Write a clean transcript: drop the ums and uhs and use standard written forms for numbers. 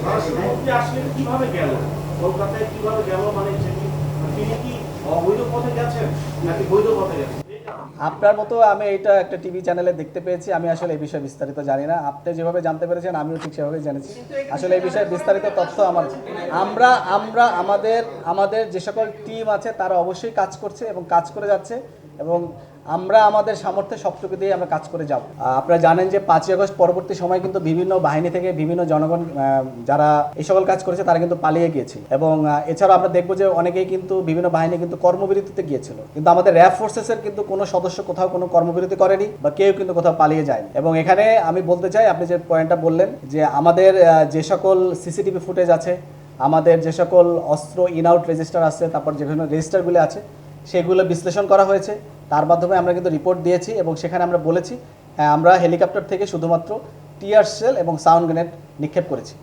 মন্ত্রী আসলেন কিভাবে গেল, কলকাতায় কিভাবে গেল, মানে তিনি কি অবৈধ পথে গেছেন নাকি বৈধ পথে গেছেন? আপনার মতো আমি এটা একটা টিভি চ্যানেলে দেখতে পেয়েছি। আমি আসলে এই বিষয়ে বিস্তারিত জানি না। আপনি যেভাবে জানতে পেরেছেন আমিও ঠিক সেভাবেই জেনেছি। আসলে এই বিষয়ে বিস্তারিত তথ্য আমার আমরা আমরা আমাদের আমাদের যে সকল টিম আছে তারা অবশ্যই কাজ করছে এবং কাজ করে যাচ্ছে, এবং আমরা আমাদের সামর্থ্যে সবটুকু দিয়ে আমরা কাজ করে যাব। আপনারা জানেন যে 5ই আগস্ট পরবর্তী সময় কিন্তু বিভিন্ন বাহিনী থেকে বিভিন্ন জনগণ যারা এই সকল কাজ করেছে তারা কিন্তু পালিয়ে গিয়েছে, এবং এছাড়াও আমরা দেখবো যে অনেকেই কিন্তু বিভিন্ন বাহিনী কিন্তু কর্মবিরতিতে গিয়েছিল, কিন্তু আমাদের র্যাব ফোর্সেসের কিন্তু কোনো সদস্য কোথাও কোনো কর্মবিরতি করেনি বা কেউ কিন্তু কোথাও পালিয়ে যায়নি। এবং এখানে আমি বলতে চাই, আপনি যে পয়েন্টটা বললেন যে আমাদের যে সকল সিসিটিভি ফুটেজ আছে, আমাদের যে সকল অস্ত্র ইন আউট রেজিস্টার আছে, তারপর যেখানে রেজিস্টারগুলো আছে সেগুলো বিশ্লেষণ করা হয়েছে। তার মাধ্যমে আমরা কিন্তু রিপোর্ট দিয়েছি এবং সেখানে আমরা বলেছি হ্যাঁ আমরা হেলিকপ্টার থেকে শুধুমাত্র টিয়ার শেল এবং সাউন্ড গ্রেনেড নিক্ষেপ করেছি।